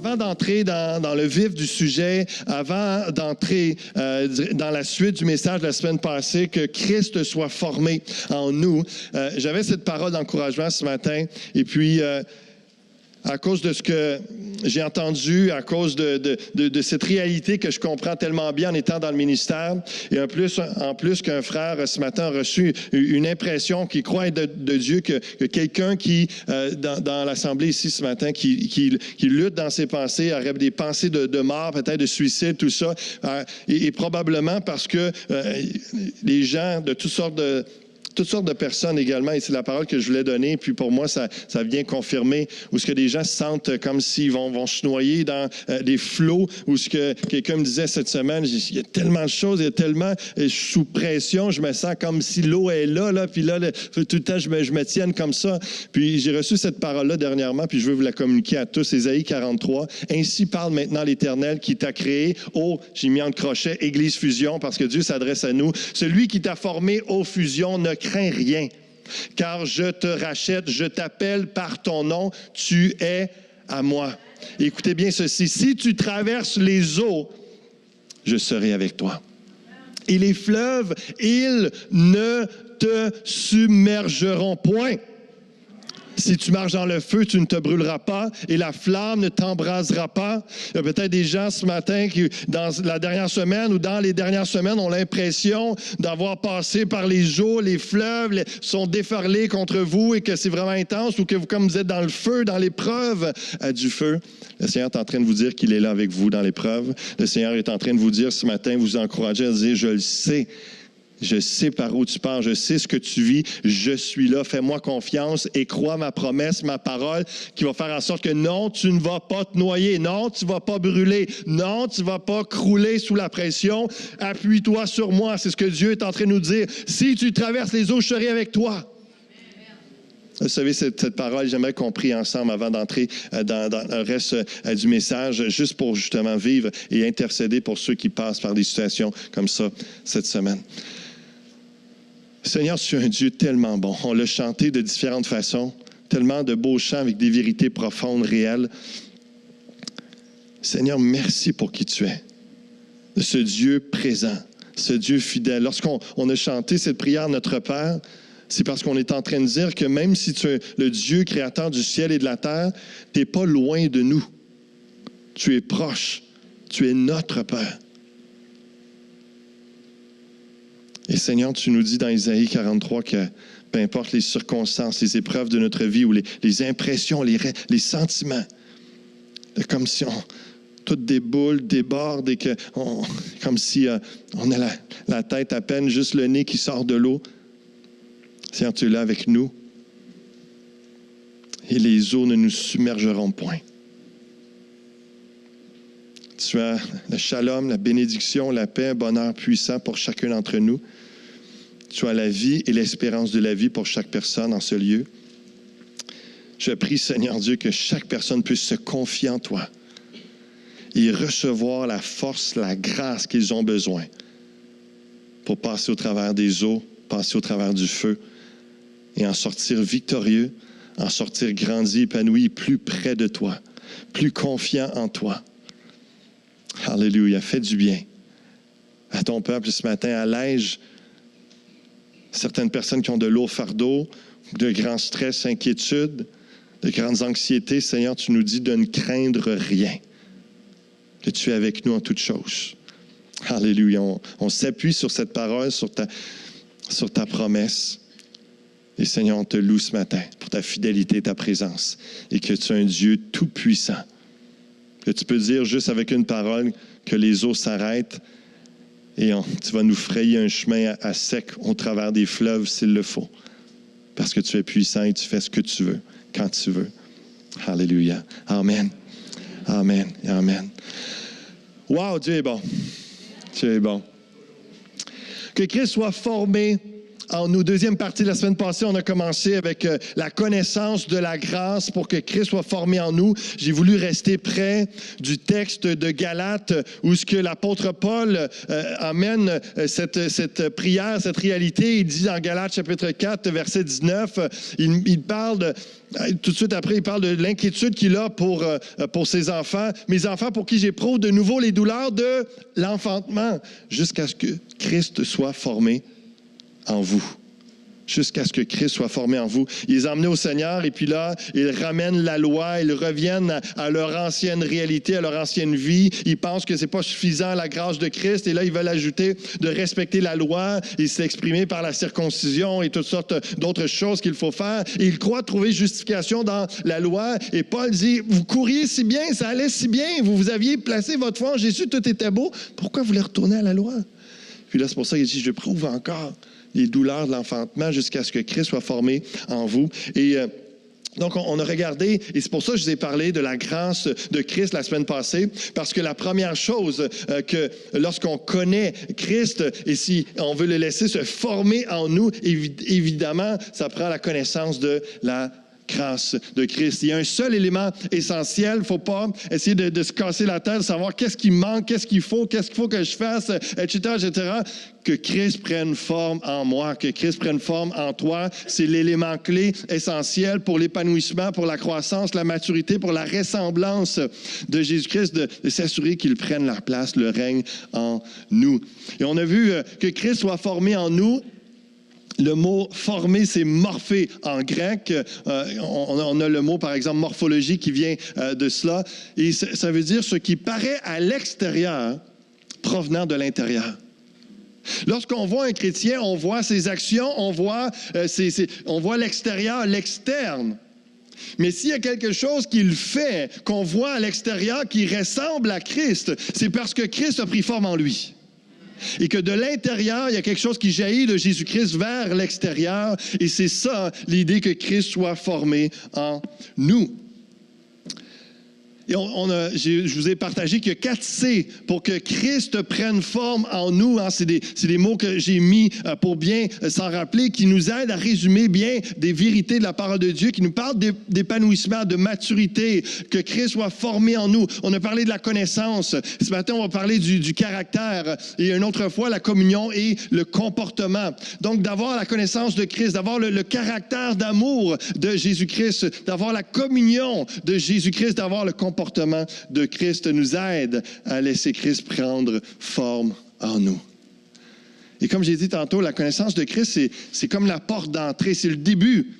avant d'entrer dans le vif du sujet, avant d'entrer dans la suite du message de la semaine passée, que Christ soit formé en nous, j'avais cette parole d'encouragement ce matin. Et puis, à cause de ce que j'ai entendu, à cause de cette réalité que je comprends tellement bien en étant dans le ministère, et en plus qu'un frère ce matin a reçu une impression qu'il croit être de Dieu, que quelqu'un qui, dans l'assemblée ici ce matin, qui lutte dans ses pensées, aurait des pensées de mort, peut-être de suicide, tout ça, et probablement parce que les gens de toutes sortes de personnes également, et c'est la parole que je voulais donner, puis pour moi, ça vient confirmer, où ce que des gens se sentent comme s'ils vont se noyer dans des flots, où ce que quelqu'un me disait cette semaine, il y a tellement de choses, il y a tellement, sous pression, je me sens comme si l'eau est là, puis là, tout le temps, je me tienne comme ça. Puis j'ai reçu cette parole-là dernièrement, puis je veux vous la communiquer à tous, Ésaïe 43. « Ainsi parle maintenant l'Éternel qui t'a créé, j'ai mis en crochet, Église Fusion, parce que Dieu s'adresse à nous, celui qui t'a formé, Fusion, ne crains rien, car je te rachète, je t'appelle par ton nom, tu es à moi. » Écoutez bien ceci, si tu traverses les eaux, je serai avec toi. Et les fleuves, ils ne te submergeront point. Si tu marches dans le feu, tu ne te brûleras pas et la flamme ne t'embrasera pas. Il y a peut-être des gens ce matin qui, dans la dernière semaine ou dans les dernières semaines, ont l'impression d'avoir passé par les eaux, les fleuves sont déferlés contre vous et que c'est vraiment intense, ou que vous, comme vous êtes dans le feu, dans l'épreuve du feu. Le Seigneur est en train de vous dire qu'il est là avec vous dans l'épreuve. Le Seigneur est en train de vous dire ce matin, vous encourager à dire, je le sais. Je sais par où tu pars, je sais ce que tu vis, je suis là, fais-moi confiance et crois ma promesse, ma parole, qui va faire en sorte que non, tu ne vas pas te noyer, non, tu ne vas pas brûler, non, tu ne vas pas crouler sous la pression, appuie-toi sur moi, c'est ce que Dieu est en train de nous dire. Si tu traverses les eaux, je serai avec toi. Vous savez, cette parole, j'aimerais qu'on prie ensemble avant d'entrer dans le reste du message, juste pour justement vivre et intercéder pour ceux qui passent par des situations comme ça cette semaine. Seigneur, tu es un Dieu tellement bon. On l'a chanté de différentes façons, tellement de beaux chants avec des vérités profondes, réelles. Seigneur, merci pour qui tu es, de ce Dieu présent, ce Dieu fidèle. Lorsqu'on a chanté cette prière, Notre Père, c'est parce qu'on est en train de dire que même si tu es le Dieu créateur du ciel et de la terre, tu n'es pas loin de nous. Tu es proche. Tu es notre Père. Et Seigneur, tu nous dis dans Ésaïe 43 que peu importe les circonstances, les épreuves de notre vie ou les impressions, les sentiments, comme si tout déboule, déborde et comme si on a la tête à peine, juste le nez qui sort de l'eau. Seigneur, tu es là avec nous et les eaux ne nous submergeront point. Tu as le shalom, la bénédiction, la paix, un bonheur puissant pour chacun d'entre nous. Tu as la vie et l'espérance de la vie pour chaque personne en ce lieu. Je prie, Seigneur Dieu, que chaque personne puisse se confier en toi et recevoir la force, la grâce qu'ils ont besoin pour passer au travers des eaux, passer au travers du feu et en sortir victorieux, en sortir grandi, épanoui, plus près de toi, plus confiant en toi. Alléluia, fais du bien à ton peuple ce matin, allège certaines personnes qui ont de lourds fardeaux, de grands stress, inquiétudes, de grandes anxiétés. Seigneur, tu nous dis de ne craindre rien, que tu es avec nous en toutes choses. Alléluia, on s'appuie sur cette parole, sur ta promesse. Et Seigneur, on te loue ce matin pour ta fidélité et ta présence, et que tu es un Dieu tout-puissant. Que tu peux dire juste avec une parole que les eaux s'arrêtent et tu vas nous frayer un chemin à sec au travers des fleuves s'il le faut. Parce que tu es puissant et tu fais ce que tu veux, quand tu veux. Alléluia. Amen. Amen. Amen. Wow, Dieu est bon. Dieu est bon. Que Christ soit formé en nous. Deuxième partie de la semaine passée, on a commencé avec la connaissance de la grâce pour que Christ soit formé en nous. J'ai voulu rester près du texte de Galates où ce que l'apôtre Paul amène cette prière, cette réalité. Il dit dans Galates chapitre 4, verset 19, il parle tout de suite après, il parle de l'inquiétude qu'il a pour ses enfants. Mes enfants pour qui j'éprouve de nouveau les douleurs de l'enfantement jusqu'à ce que Christ soit formé en vous. Jusqu'à ce que Christ soit formé en vous. Ils les emmenent au Seigneur et puis là, ils ramènent la loi, ils reviennent à leur ancienne réalité, à leur ancienne vie. Ils pensent que c'est pas suffisant la grâce de Christ et là, ils veulent ajouter de respecter la loi et s'exprimer par la circoncision et toutes sortes d'autres choses qu'il faut faire. Et ils croient trouver justification dans la loi et Paul dit, vous couriez si bien, ça allait si bien, vous aviez placé votre foi en Jésus, tout était beau, pourquoi vous voulez retourner à la loi? Puis là, c'est pour ça qu'il dit, je prouve encore les douleurs de l'enfantement jusqu'à ce que Christ soit formé en vous. Et donc, on a regardé, et c'est pour ça que je vous ai parlé de la grâce de Christ la semaine passée, parce que la première chose que lorsqu'on connaît Christ, et si on veut le laisser se former en nous, évidemment, ça prend la connaissance de la grâce de Christ. Il y a un seul élément essentiel. Il ne faut pas essayer de se casser la tête, de savoir qu'est-ce qui me manque, qu'est-ce qu'il faut que je fasse, etc., etc. Que Christ prenne forme en moi, que Christ prenne forme en toi. C'est l'élément clé essentiel pour l'épanouissement, pour la croissance, la maturité, pour la ressemblance de Jésus-Christ, de s'assurer qu'il prenne la place, le règne en nous. Et on a vu que Christ soit formé en nous. Le mot « former », c'est « morphé » en grec. On a le mot, par exemple, « morphologie » qui vient de cela. Et ça veut dire ce qui paraît à l'extérieur provenant de l'intérieur. Lorsqu'on voit un chrétien, on voit ses actions, on voit l'extérieur, l'externe. Mais s'il y a quelque chose qu'il fait, qu'on voit à l'extérieur, qui ressemble à Christ, c'est parce que Christ a pris forme en lui. Et que de l'intérieur, il y a quelque chose qui jaillit de Jésus-Christ vers l'extérieur. Et c'est ça, l'idée que Christ soit formé en nous. Et je vous ai partagé qu'il y a 4 C pour que Christ prenne forme en nous. Hein, c'est des mots que j'ai mis pour bien s'en rappeler, qui nous aident à résumer bien des vérités de la parole de Dieu, qui nous parlent d'épanouissement, de maturité, que Christ soit formé en nous. On a parlé de la connaissance. Ce matin, on va parler du caractère. Et une autre fois, la communion et le comportement. Donc, d'avoir la connaissance de Christ, d'avoir le caractère d'amour de Jésus-Christ, d'avoir la communion de Jésus-Christ, d'avoir le comportement de Christ nous aide à laisser Christ prendre forme en nous. Et comme j'ai dit tantôt, la connaissance de Christ, c'est comme la porte d'entrée, c'est le début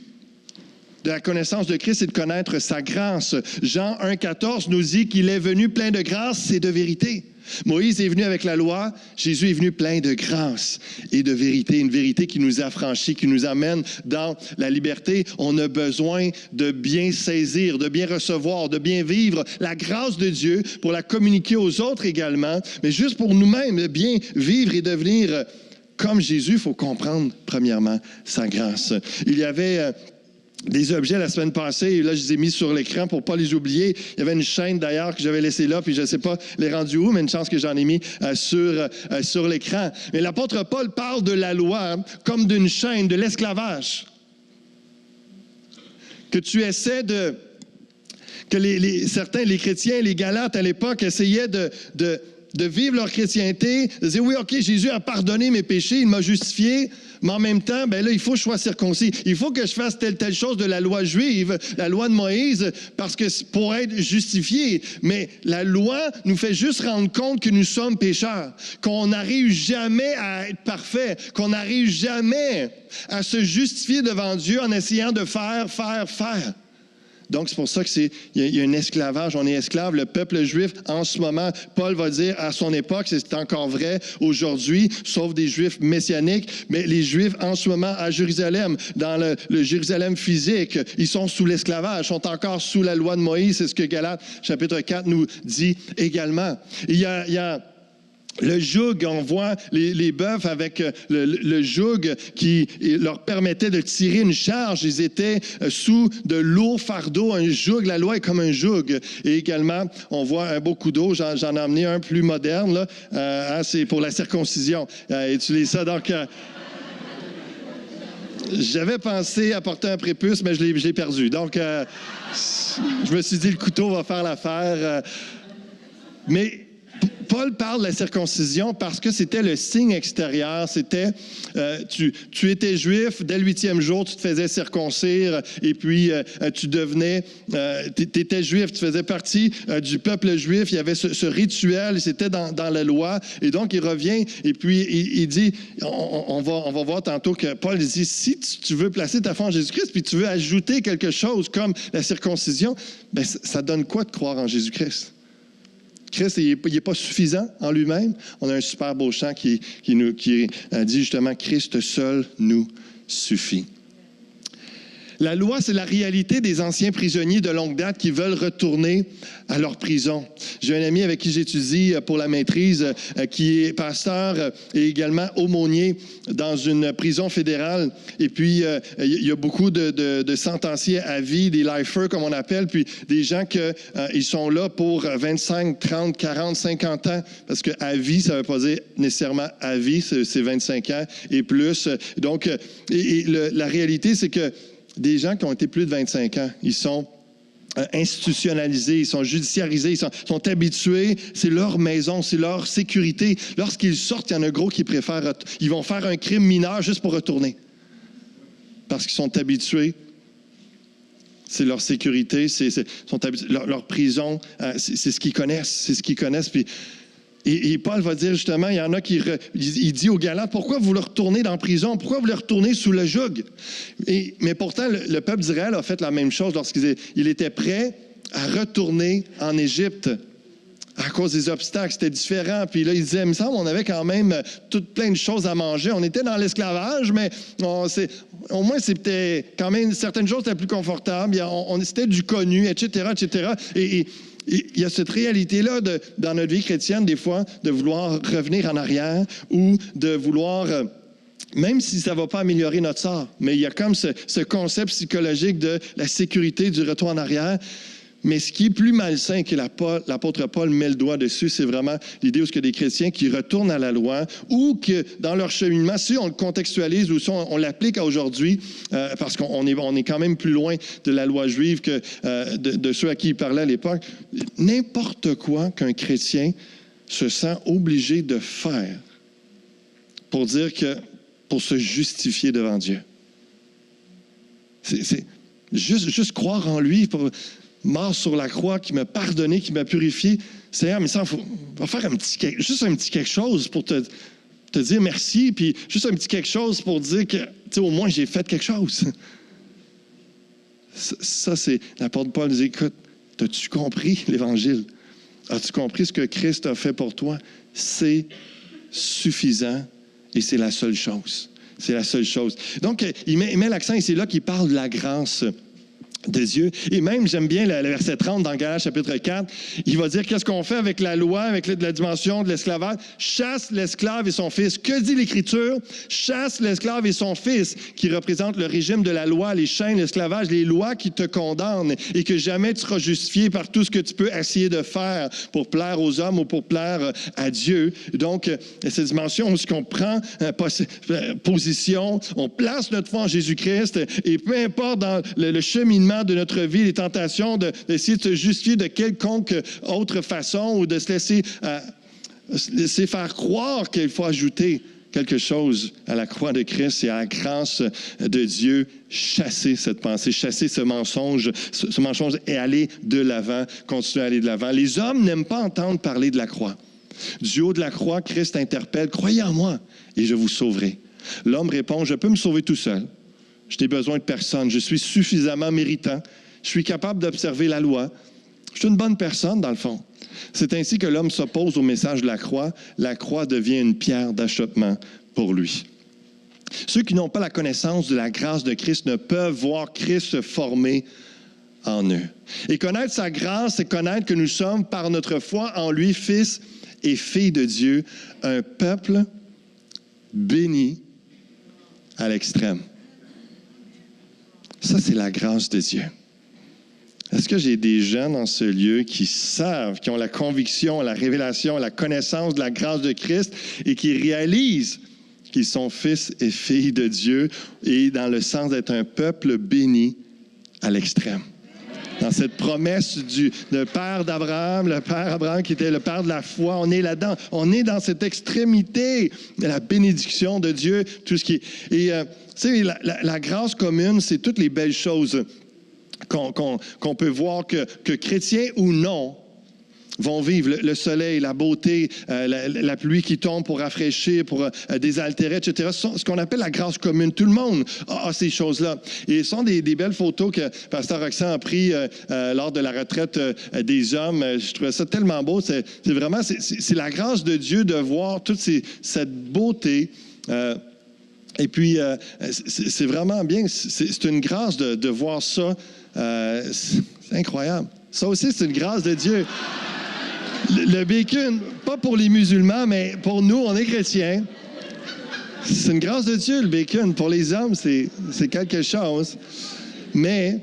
de la connaissance de Christ, c'est de connaître sa grâce. Jean 1,14 nous dit qu'il est venu plein de grâce et de vérité. Moïse est venu avec la loi, Jésus est venu plein de grâce et de vérité, une vérité qui nous affranchit, qui nous amène dans la liberté. On a besoin de bien saisir, de bien recevoir, de bien vivre la grâce de Dieu pour la communiquer aux autres également, mais juste pour nous-mêmes, bien vivre et devenir comme Jésus, il faut comprendre premièrement sa grâce. Il y avait des objets la semaine passée, et là, je les ai mis sur l'écran pour ne pas les oublier. Il y avait une chaîne, d'ailleurs, que j'avais laissée là, puis je ne sais pas les rendus où, mais une chance que j'en ai mis sur l'écran. Mais l'apôtre Paul parle de la loi comme d'une chaîne, de l'esclavage. Que tu essaies que les chrétiens, les Galates à l'époque, essayaient de vivre leur chrétienté, de dire, oui, OK, Jésus a pardonné mes péchés, il m'a justifié, mais en même temps, ben là, il faut que je sois circoncis. Il faut que je fasse telle chose de la loi juive, la loi de Moïse, parce que pour être justifié. Mais la loi nous fait juste rendre compte que nous sommes pécheurs, qu'on n'arrive jamais à être parfait, qu'on n'arrive jamais à se justifier devant Dieu en essayant de faire. Donc, c'est pour ça qu'il y a un esclavage. On est esclave. Le peuple juif, en ce moment, Paul va dire à son époque, c'est encore vrai aujourd'hui, sauf des Juifs messianiques, mais les Juifs, en ce moment, à Jérusalem, dans le Jérusalem physique, ils sont sous l'esclavage, sont encore sous la loi de Moïse. C'est ce que Galates, chapitre 4, nous dit également. Il y a le joug, on voit les bœufs avec le joug qui leur permettait de tirer une charge. Ils étaient sous de lourds fardeaux, un joug. La loi est comme un joug. Et également, on voit un beau coup d'eau. J'en ai amené un plus moderne. Là. C'est pour la circoncision. Utilise ça. Donc, J'avais pensé apporter un prépuce, mais je l'ai perdu. Donc, je me suis dit, le couteau va faire l'affaire. Mais Paul parle de la circoncision parce que c'était le signe extérieur. C'était, tu étais juif, dès le 8e jour, tu te faisais circoncire et puis tu devenais, tu étais juif, tu faisais partie du peuple juif. Il y avait ce rituel, c'était dans la loi. Et donc, il revient et puis il dit, on va voir tantôt que Paul dit, si tu veux placer ta foi en Jésus-Christ puis tu veux ajouter quelque chose comme la circoncision, bien, ça donne quoi de croire en Jésus-Christ? Christ, il n'est pas suffisant en lui-même. On a un super beau chant qui dit justement « Christ seul nous suffit ». La loi, c'est la réalité des anciens prisonniers de longue date qui veulent retourner à leur prison. J'ai un ami avec qui j'étudie pour la maîtrise qui est pasteur et également aumônier dans une prison fédérale. Et puis, il y a beaucoup de sentenciés à vie, des lifers comme on appelle, puis des gens ils sont là pour 25, 30, 40, 50 ans. Parce que à vie, ça ne veut pas dire nécessairement à vie, c'est 25 ans et plus. Donc, la réalité, c'est que des gens qui ont été plus de 25 ans, ils sont institutionnalisés, ils sont judiciarisés, ils sont habitués, c'est leur maison, c'est leur sécurité. Lorsqu'ils sortent, il y en a gros qui préfèrent, ils vont faire un crime mineur juste pour retourner. Parce qu'ils sont habitués, c'est leur sécurité, leur prison, c'est ce qu'ils connaissent, puis et Paul va dire justement, il y en a il dit aux Galates, pourquoi vous le retournez dans la prison? Pourquoi vous le retournez sous le joug? Mais pourtant, le peuple d'Israël a fait la même chose lorsqu'il était prêt à retourner en Égypte à cause des obstacles. C'était différent. Puis là, il disait, il me semble, on avait quand même plein de choses à manger. On était dans l'esclavage, mais au moins, c'était quand même, certaines choses étaient plus confortables. C'était du connu, etc., etc. Et il y a cette réalité-là dans notre vie chrétienne, des fois, de vouloir revenir en arrière ou de vouloir, même si ça ne va pas améliorer notre sort, mais il y a comme ce concept psychologique de la sécurité du retour en arrière. Mais ce qui est plus malsain que l'apôtre Paul met le doigt dessus, c'est vraiment l'idée où il y a des chrétiens qui retournent à la loi ou que dans leur cheminement, si on le contextualise ou si on l'applique à aujourd'hui, parce qu'on est quand même plus loin de la loi juive que de ceux à qui il parlait à l'époque, n'importe quoi qu'un chrétien se sent obligé de faire pour se justifier devant Dieu. C'est juste croire en lui mort sur la croix, qui m'a pardonné, qui m'a purifié. Seigneur, mais ça, va faire juste un petit quelque chose pour te dire merci, puis juste un petit quelque chose pour dire que, au moins, j'ai fait quelque chose. Ça, c'est l'apôtre Paul dit, écoute, as-tu compris l'Évangile? As-tu compris ce que Christ a fait pour toi? C'est suffisant et c'est la seule chose. C'est la seule chose. Donc, il met l'accent, et c'est là qu'il parle de la grâce de Dieu. Et même, j'aime bien le verset 30 dans Galates chapitre 4, il va dire qu'est-ce qu'on fait avec la loi, avec la dimension de l'esclavage? Chasse l'esclave et son fils. Que dit l'Écriture? Chasse l'esclave et son fils, qui représente le régime de la loi, les chaînes, l'esclavage, les lois qui te condamnent et que jamais tu seras justifié par tout ce que tu peux essayer de faire pour plaire aux hommes ou pour plaire à Dieu. Donc, cette dimension où on prend position, on place notre foi en Jésus-Christ et peu importe dans le cheminement de notre vie, les tentations d'essayer de se justifier de quelconque autre façon ou de se laisser faire croire qu'il faut ajouter quelque chose à la croix de Christ et à la grâce de Dieu, chasser cette pensée, chasser ce mensonge et aller de l'avant, continuer à aller de l'avant. Les hommes n'aiment pas entendre parler de la croix. Du haut de la croix, Christ interpelle, croyez en moi et je vous sauverai. L'homme répond, je peux me sauver tout seul. Je n'ai besoin de personne. Je suis suffisamment méritant. Je suis capable d'observer la loi. Je suis une bonne personne, dans le fond. C'est ainsi que l'homme s'oppose au message de la croix. La croix devient une pierre d'achoppement pour lui. Ceux qui n'ont pas la connaissance de la grâce de Christ ne peuvent voir Christ se former en eux. Et connaître sa grâce, c'est connaître que nous sommes, par notre foi en lui, fils et filles de Dieu, un peuple béni à l'extrême. Ça, c'est la grâce de Dieu. Est-ce que j'ai des gens dans ce lieu qui savent, qui ont la conviction, la révélation, la connaissance de la grâce de Christ et qui réalisent qu'ils sont fils et filles de Dieu et dans le sens d'être un peuple béni à l'extrême. Dans cette promesse du père d'Abraham, le père Abraham qui était le père de la foi, on est là-dedans. On est dans cette extrémité de la bénédiction de Dieu, tout ce qui est... Et tu sais, la grâce commune, c'est toutes les belles choses qu'on peut voir que chrétiens ou non vont vivre. Le soleil, la beauté, la pluie qui tombe pour rafraîchir, pour désaltérer, etc. Ce qu'on appelle la grâce commune. Tout le monde a ces choses-là. Et ce sont des belles photos que Pasteur Roxane a prises lors de la retraite des hommes. Je trouvais ça tellement beau. C'est vraiment, c'est la grâce de Dieu de voir toute cette beauté. Et puis, c'est vraiment bien. C'est une grâce de voir ça. C'est incroyable. Ça aussi, c'est une grâce de Dieu. Le bacon, pas pour les musulmans, mais pour nous, on est chrétiens. C'est une grâce de Dieu, le bacon. Pour les hommes, c'est quelque chose. Mais,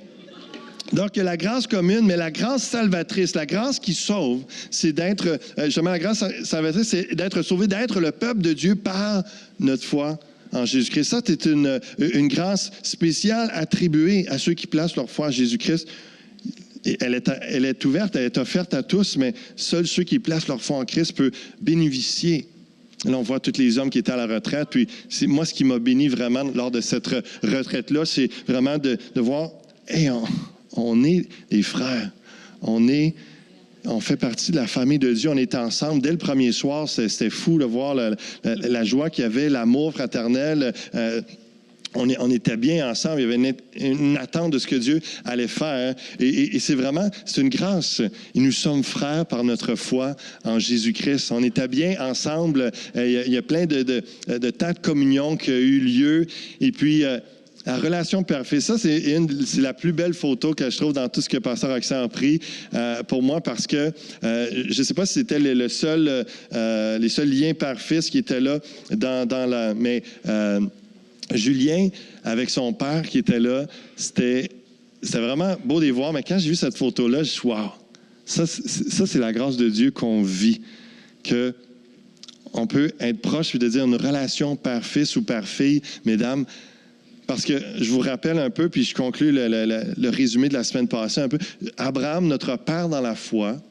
donc, la grâce commune, mais la grâce salvatrice, la grâce qui sauve, c'est d'être, justement, la grâce salvatrice, c'est d'être sauvé, d'être le peuple de Dieu par notre foi en Jésus-Christ. Ça, c'est une grâce spéciale attribuée à ceux qui placent leur foi en Jésus-Christ. Et elle est ouverte, elle est offerte à tous, mais seuls ceux qui placent leur foi en Christ peuvent bénéficier. Là, on voit tous les hommes qui étaient à la retraite. Puis, moi, ce qui m'a béni vraiment lors de cette retraite-là, c'est vraiment de voir, hey, on est des frères. On fait partie de la famille de Dieu. On est ensemble. Dès le premier soir, c'était fou de voir la joie qu'il y avait, l'amour fraternel. On était bien ensemble. Il y avait une attente de ce que Dieu allait faire. Et c'est une grâce. Et nous sommes frères par notre foi en Jésus-Christ. On était bien ensemble. Il y a plein de temps de communion qui a eu lieu. Et puis, la relation père-fils, ça, c'est la plus belle photo que je trouve dans tout ce que Pasteur Roxane a pris pour moi, parce que je ne sais pas si c'était les seuls liens père-fils qui étaient là mais Julien, avec son père qui était là, c'était vraiment beau de les voir, mais quand j'ai vu cette photo-là, je me suis dit, wow, ça, c'est la grâce de Dieu qu'on vit, qu'on peut être proche et de dire une relation père-fils ou père-fille, mesdames. Parce que je vous rappelle un peu, puis je conclue le résumé de la semaine passée un peu. Abraham, notre père dans la foi,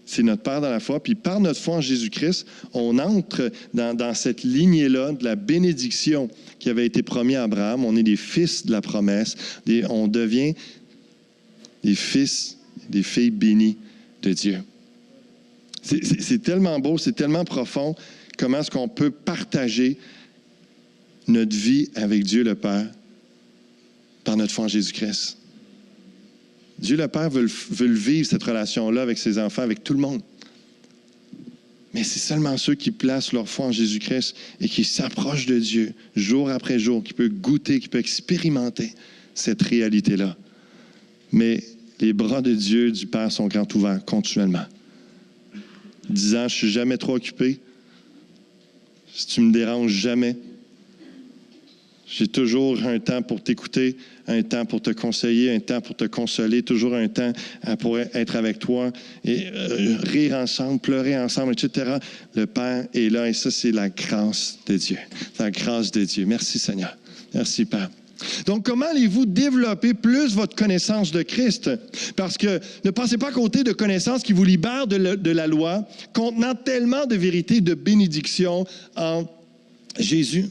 c'est notre père dans la foi. Puis par notre foi en Jésus-Christ, on entre dans cette lignée-là de la bénédiction qui avait été promise à Abraham. On est des fils de la promesse. On devient des fils, des filles bénies de Dieu. C'est tellement beau, c'est tellement profond. Comment est-ce qu'on peut partager notre vie avec Dieu le Père par notre foi en Jésus-Christ. Dieu le Père veut vivre cette relation-là avec ses enfants, avec tout le monde. Mais c'est seulement ceux qui placent leur foi en Jésus-Christ et qui s'approchent de Dieu jour après jour, qui peuvent goûter, qui peuvent expérimenter cette réalité-là. Mais les bras de Dieu, du Père, sont grands ouverts continuellement. Disant, je ne suis jamais trop occupé. Si tu me déranges jamais, j'ai toujours un temps pour t'écouter, un temps pour te conseiller, un temps pour te consoler, toujours un temps pour être avec toi et rire ensemble, pleurer ensemble, etc. Le Père est là et ça, c'est la grâce de Dieu. La grâce de Dieu. Merci Seigneur. Merci Père. Donc, comment allez-vous développer plus votre connaissance de Christ? Parce que ne passez pas à côté de connaissances qui vous libèrent de la loi, contenant tellement de vérités, de bénédictions en Jésus.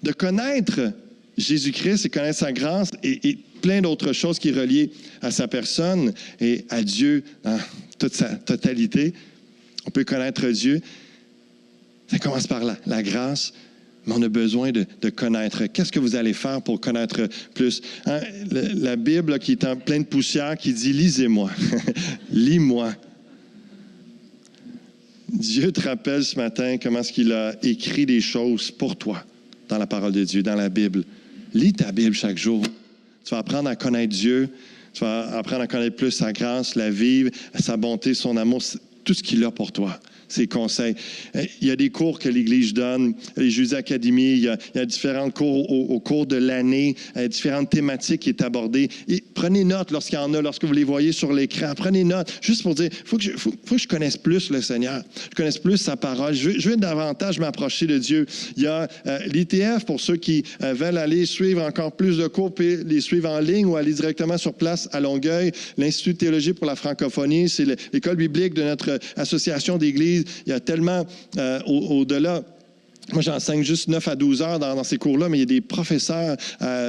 De connaître Jésus-Christ et connaître sa grâce et plein d'autres choses qui sont reliées à sa personne et à Dieu dans toute sa totalité. On peut connaître Dieu. Ça commence par la grâce, mais on a besoin de connaître. Qu'est-ce que vous allez faire pour connaître plus? Hein? La Bible là, qui est en pleine poussière, qui dit « Lisez-moi, lis-moi ». Dieu te rappelle ce matin comment est-ce qu'il a écrit des choses pour toi dans la parole de Dieu, dans la Bible. Lis ta Bible chaque jour. Tu vas apprendre à connaître Dieu. Tu vas apprendre à connaître plus sa grâce, la vivre, sa bonté, son amour, tout ce qu'il a pour toi. ses conseils. Il y a des cours que l'Église donne, les Jeudis Académie, il y a différents cours au cours de l'année, différentes thématiques qui est abordées. Et prenez note lorsqu'il y en a, lorsque vous les voyez sur l'écran. Prenez note, juste pour dire, faut que je connaisse plus le Seigneur, je connaisse plus sa parole. Je veux davantage m'approcher de Dieu. Il y a l'ITF pour ceux qui veulent aller suivre encore plus de cours, puis les suivre en ligne ou aller directement sur place à Longueuil. L'Institut de théologie pour la francophonie, c'est l'école biblique de notre association d'église. Il y a tellement au-delà. Moi, j'enseigne juste 9 à 12 heures dans ces cours-là, mais il y a des professeurs,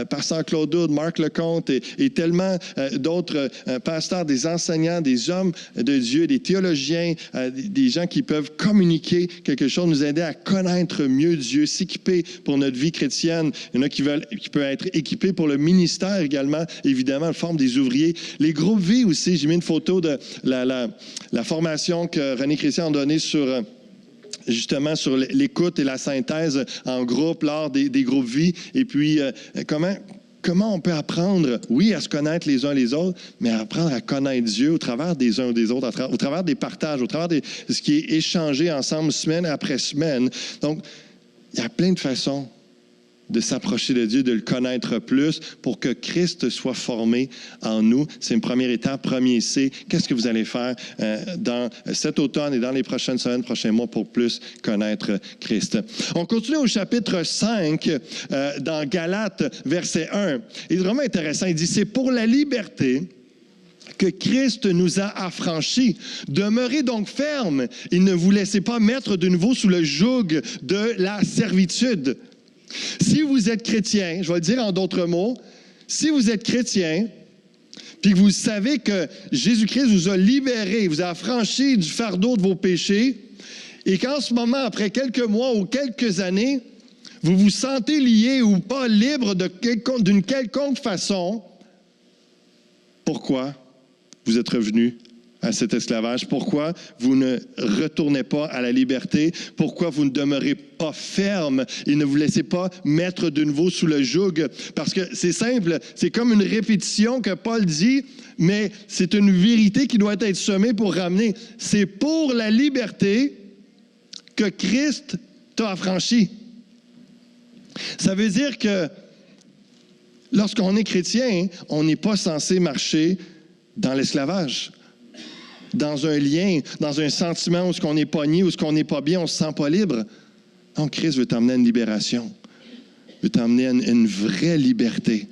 Pasteur Claude Houd, Marc Lecomte et tellement d'autres pasteurs, des enseignants, des hommes de Dieu, des théologiens, des gens qui peuvent communiquer quelque chose, nous aider à connaître mieux Dieu, s'équiper pour notre vie chrétienne. Il y en a qui peuvent être équipés pour le ministère également, évidemment, en forme des ouvriers. Les groupes vie aussi, j'ai mis une photo de la formation que René Christian a donnée justement sur l'écoute et la synthèse en groupe lors des groupes vie. Et puis, comment on peut apprendre, oui, à se connaître les uns les autres, mais à apprendre à connaître Dieu au travers des uns des autres, au travers des partages, au travers de ce qui est échangé ensemble semaine après semaine. Donc, il y a plein de façons de s'approcher de Dieu, de le connaître plus pour que Christ soit formé en nous. C'est une première étape, premier C. Qu'est-ce que vous allez faire dans cet automne et dans les prochaines semaines, prochains mois pour plus connaître Christ? On continue au chapitre 5 dans Galates, verset 1. Il est vraiment intéressant. Il dit, c'est pour la liberté que Christ nous a affranchis. Demeurez donc fermes et ne vous laissez pas mettre de nouveau sous le joug de la servitude. Si vous êtes chrétien, je vais le dire en d'autres mots, si vous êtes chrétien, puis que vous savez que Jésus-Christ vous a libéré, vous a affranchi du fardeau de vos péchés, et qu'en ce moment, après quelques mois ou quelques années, vous vous sentez lié ou pas libre d'une quelconque façon, pourquoi vous êtes revenu à cet esclavage? Pourquoi vous ne retournez pas à la liberté? Pourquoi vous ne demeurez pas ferme et ne vous laissez pas mettre de nouveau sous le joug? Parce que c'est simple, c'est comme une répétition que Paul dit, mais c'est une vérité qui doit être semée pour ramener. C'est pour la liberté que Christ t'a affranchi. Ça veut dire que lorsqu'on est chrétien, on n'est pas censé marcher dans l'esclavage, dans un lien, dans un sentiment où ce qu'on est pogné, où ce qu'on n'est pas bien, on ne se sent pas libre. Donc, Christ veut t'emmener à une libération, veut t'emmener à une vraie liberté,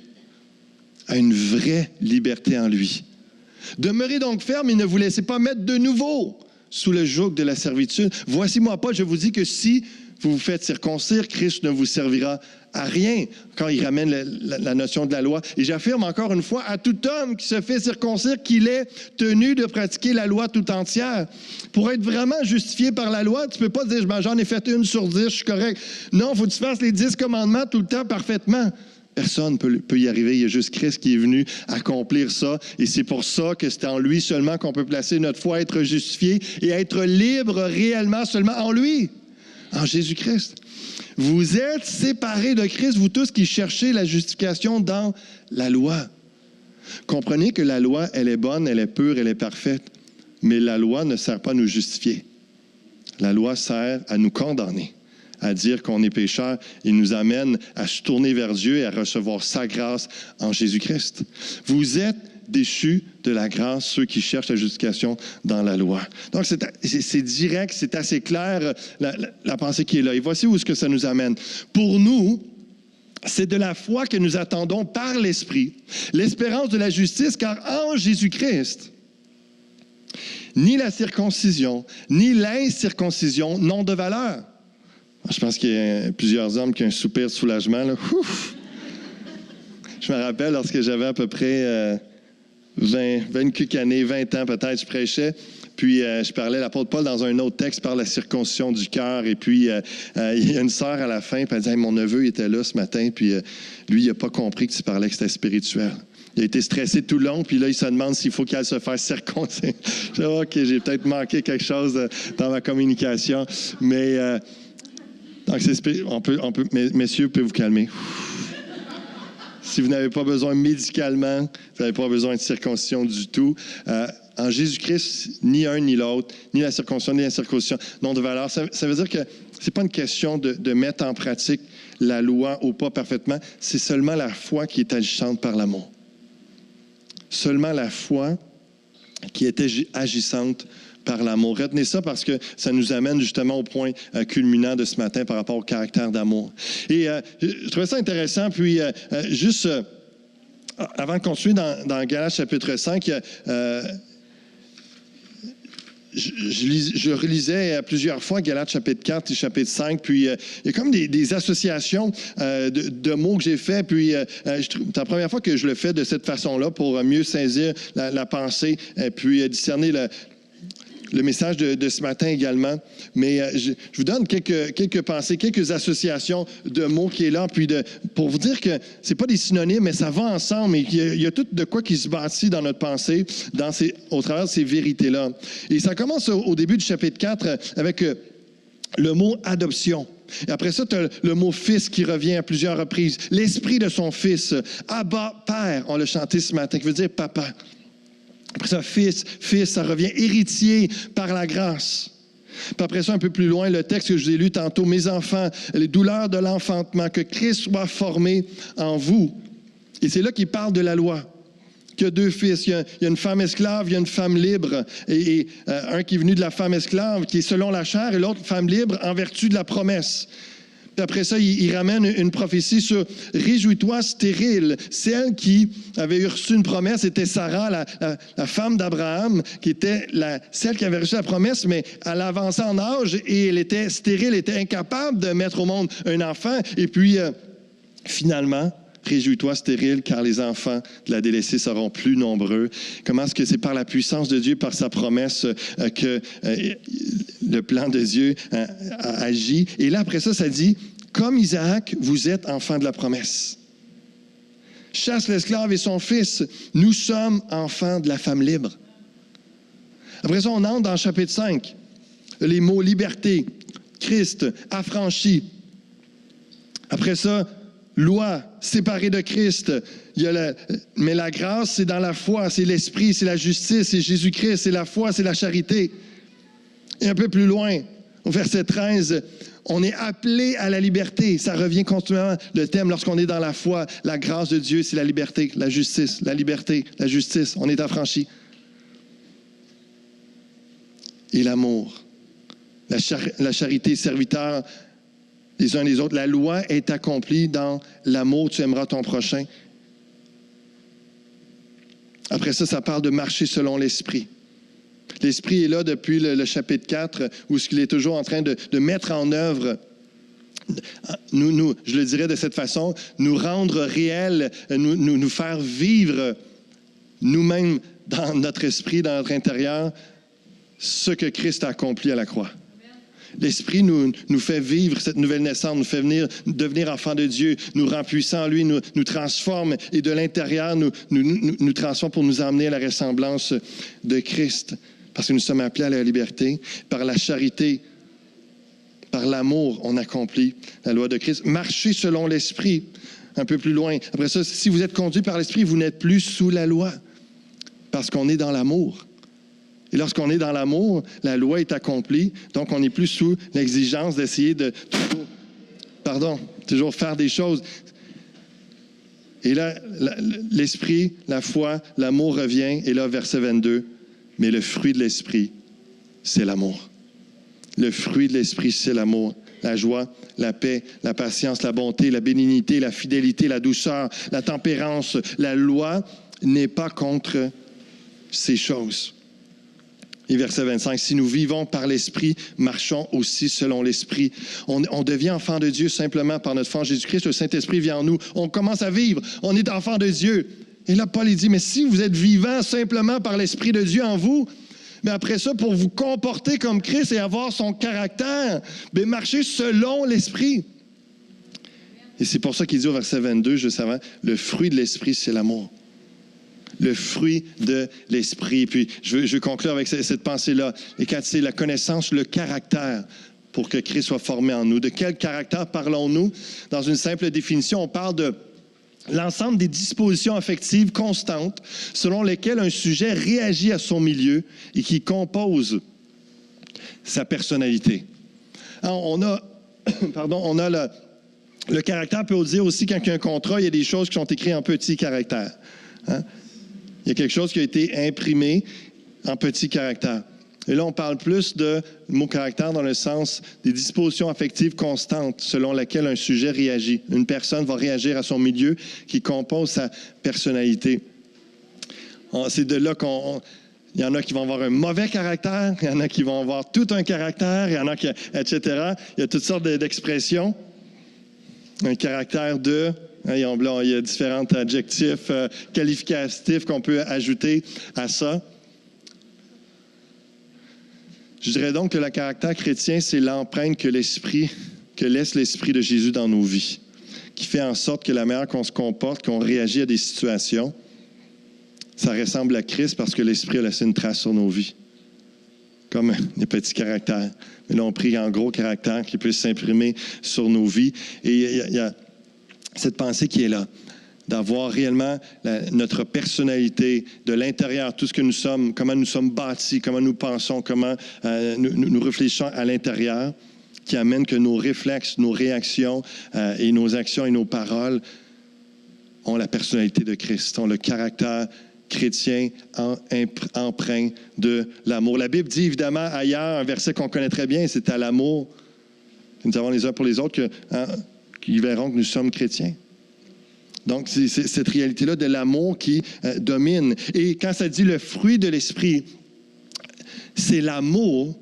à une vraie liberté en lui. Demeurez donc ferme et ne vous laissez pas mettre de nouveau sous le joug de la servitude. Voici moi, Paul, je vous dis que si vous vous faites circoncire, Christ ne vous servira à rien quand il ramène la notion de la loi. Et j'affirme encore une fois à tout homme qui se fait circoncire qu'il est tenu de pratiquer la loi tout entière. Pour être vraiment justifié par la loi, tu ne peux pas dire « j'en ai fait 1 sur 10, je suis correct ». Non, il faut que tu fasses les 10 commandements tout le temps parfaitement. Personne ne peut y arriver. Il y a juste Christ qui est venu accomplir ça. Et c'est pour ça que c'est en lui seulement qu'on peut placer notre foi, être justifié et être libre réellement seulement en lui, en Jésus-Christ. Vous êtes séparés de Christ, vous tous qui cherchez la justification dans la loi. Comprenez que la loi, elle est bonne, elle est pure, elle est parfaite. Mais la loi ne sert pas à nous justifier. La loi sert à nous condamner, à dire qu'on est pécheur et nous amène à se tourner vers Dieu et à recevoir sa grâce en Jésus-Christ. Vous êtes déchus de la grâce, ceux qui cherchent la justification dans la loi. Donc, c'est direct, c'est assez clair, la pensée qui est là. Et voici où est-ce que ça nous amène. Pour nous, c'est de la foi que nous attendons par l'Esprit, l'espérance de la justice, car en Jésus-Christ, ni la circoncision, ni l'incirconcision n'ont de valeur. Je pense qu'il y a plusieurs hommes qui ont un soupir de soulagement. Là. Ouf! Je me rappelle lorsque j'avais à peu près 20 ans peut-être, je prêchais. Puis je parlais, l'apôtre Paul, dans un autre texte, par la circoncision du cœur. Et puis il y a une sœur à la fin, puis elle dit hey, « Mon neveu était là ce matin, puis lui, il n'a pas compris que tu parlais que c'était spirituel. » Il a été stressé tout le long, puis là, il se demande s'il faut qu'il aille se faire circoncire. Je dis « OK, j'ai peut-être manqué quelque chose dans ma communication. » Mais, donc, on peut, messieurs, vous pouvez vous calmer. Si vous n'avez pas besoin médicalement, vous n'avez pas besoin de circoncision du tout. en Jésus-Christ, ni un ni l'autre, ni la circoncision, ni l'incirconcision n'ont de valeur. Ça veut dire que ce n'est pas une question de mettre en pratique la loi ou pas parfaitement. C'est seulement la foi qui est agissante par l'amour. Seulement la foi qui est agissante par l'amour. Retenez ça parce que ça nous amène justement au point culminant de ce matin par rapport au caractère d'amour. Et je trouvais ça intéressant, puis juste avant de continuer dans Galates chapitre 5, je relisais plusieurs fois Galates chapitre 4 et chapitre 5, puis il y a comme des associations de mots que j'ai fait, puis c'est la première fois que je le fais de cette façon-là pour mieux saisir la pensée, puis discerner le message de ce matin également. Mais je vous donne quelques pensées, quelques associations de mots qui est là, puis pour vous dire que c'est pas des synonymes, mais ça va ensemble, et il y a tout de quoi qui se bâtit dans notre pensée, au travers de ces vérités-là. Et ça commence au début du chapitre 4 avec le mot « adoption ». Et après ça, tu as le mot « fils » qui revient à plusieurs reprises. L'esprit de son fils. « Abba, Père », on l'a chanté ce matin, qui veut dire « papa ». Après ça, fils, ça revient héritier par la grâce. Puis après ça, un peu plus loin, le texte que je vous ai lu tantôt, mes enfants, les douleurs de l'enfantement, que Christ soit formé en vous. Et c'est là qu'il parle de la loi. Qu'il y a deux fils, il y a une femme esclave, il y a une femme libre. Et un qui est venu de la femme esclave, qui est selon la chair, et l'autre femme libre en vertu de la promesse. Puis après ça, il ramène une prophétie sur « Réjouis-toi, stérile ». Celle qui avait reçu une promesse était Sarah, la femme d'Abraham, qui était celle qui avait reçu la promesse, mais elle avançait en âge et elle était stérile, elle était incapable de mettre au monde un enfant. Et puis, finalement, réjouis-toi, stérile, car les enfants de la délaissée seront plus nombreux. Comment est-ce que c'est par la puissance de Dieu, par sa promesse, que le plan de Dieu agit? Et là, après ça dit, comme Isaac, vous êtes enfants de la promesse. Chasse l'esclave et son fils. Nous sommes enfants de la femme libre. Après ça, on entre dans le chapitre 5. Les mots liberté, Christ, affranchi. Après ça, loi, séparée de Christ. Mais la grâce, c'est dans la foi, c'est l'esprit, c'est la justice, c'est Jésus-Christ, c'est la foi, c'est la charité. Et un peu plus loin, au verset 13, on est appelé à la liberté. Ça revient continuellement, le thème, lorsqu'on est dans la foi, la grâce de Dieu, c'est la liberté, la justice, la liberté, la justice. On est affranchi. Et l'amour, la charité, serviteur les uns les autres. La loi est accomplie dans l'amour, tu aimeras ton prochain. Après ça, ça parle de marcher selon l'Esprit. L'Esprit est là depuis le chapitre 4, où il est toujours en train de mettre en œuvre, je le dirais de cette façon, nous rendre réels, nous faire vivre nous-mêmes dans notre esprit, dans notre intérieur, ce que Christ a accompli à la croix. L'Esprit nous fait vivre cette nouvelle naissance, nous fait devenir enfants de Dieu, nous rend puissants en lui, nous transforme et de l'intérieur nous transforme pour nous emmener à la ressemblance de Christ. Parce que nous sommes appelés à la liberté. Par la charité, par l'amour, on accomplit la loi de Christ. Marchez selon l'Esprit, un peu plus loin. Après ça, si vous êtes conduit par l'Esprit, vous n'êtes plus sous la loi, parce qu'on est dans l'amour. Et lorsqu'on est dans l'amour, la loi est accomplie, donc on n'est plus sous l'exigence d'essayer de toujours faire des choses. Et là, l'Esprit, la foi, l'amour revient, et là, verset 22, mais le fruit de l'Esprit, c'est l'amour. Le fruit de l'Esprit, c'est l'amour. La joie, la paix, la patience, la bonté, la bénignité, la fidélité, la douceur, la tempérance. La loi n'est pas contre ces choses. Et verset 25, si nous vivons par l'Esprit, marchons aussi selon l'Esprit. On devient enfant de Dieu simplement par notre foi en Jésus-Christ. Le Saint-Esprit vient en nous. On commence à vivre. On est enfant de Dieu. Et là, Paul, il dit, mais si vous êtes vivant simplement par l'Esprit de Dieu en vous, mais après ça, pour vous comporter comme Christ et avoir son caractère, mais marchez selon l'Esprit. Et c'est pour ça qu'il dit au verset 22, juste avant, le fruit de l'Esprit, c'est l'amour. Le fruit de l'Esprit. Puis, je veux conclure avec cette pensée-là. Et quand c'est la connaissance, le caractère pour que Christ soit formé en nous. De quel caractère parlons-nous? Dans une simple définition, on parle l'ensemble des dispositions affectives constantes selon lesquelles un sujet réagit à son milieu et qui composent sa personnalité. Alors, on a le caractère peut dire aussi quand il y a un contrat, il y a des choses qui sont écrites en petits caractères. Hein? Il y a quelque chose qui a été imprimé en petits caractères. Et là, on parle plus de mot caractère dans le sens des dispositions affectives constantes selon lesquelles un sujet réagit. Une personne va réagir à son milieu qui compose sa personnalité. C'est de là il y en a qui vont avoir un mauvais caractère, il y en a qui vont avoir tout un caractère, il y en a qui, etc. Il y a toutes sortes d'expressions. Un caractère de... Il y a différents adjectifs qualificatifs qu'on peut ajouter à ça. Je dirais donc que le caractère chrétien, c'est l'empreinte que laisse l'Esprit de Jésus dans nos vies, qui fait en sorte que la manière qu'on se comporte, qu'on réagit à des situations, ça ressemble à Christ parce que l'Esprit a laissé une trace sur nos vies, comme des petits caractères. Mais là, on prie en gros caractères qui puissent s'imprimer sur nos vies. Et il y a cette pensée qui est là, d'avoir réellement notre personnalité de l'intérieur, tout ce que nous sommes, comment nous sommes bâtis, comment nous pensons, comment nous réfléchissons à l'intérieur, qui amène que nos réflexes, nos réactions et nos actions et nos paroles ont la personnalité de Christ, ont le caractère chrétien empreint de l'amour. La Bible dit évidemment ailleurs, un verset qu'on connaît très bien, c'est à l'amour que nous avons les uns pour les autres, qu'ils verront que nous sommes chrétiens. Donc, c'est cette réalité-là de l'amour qui domine. Et quand ça dit le fruit de l'esprit, c'est l'amour.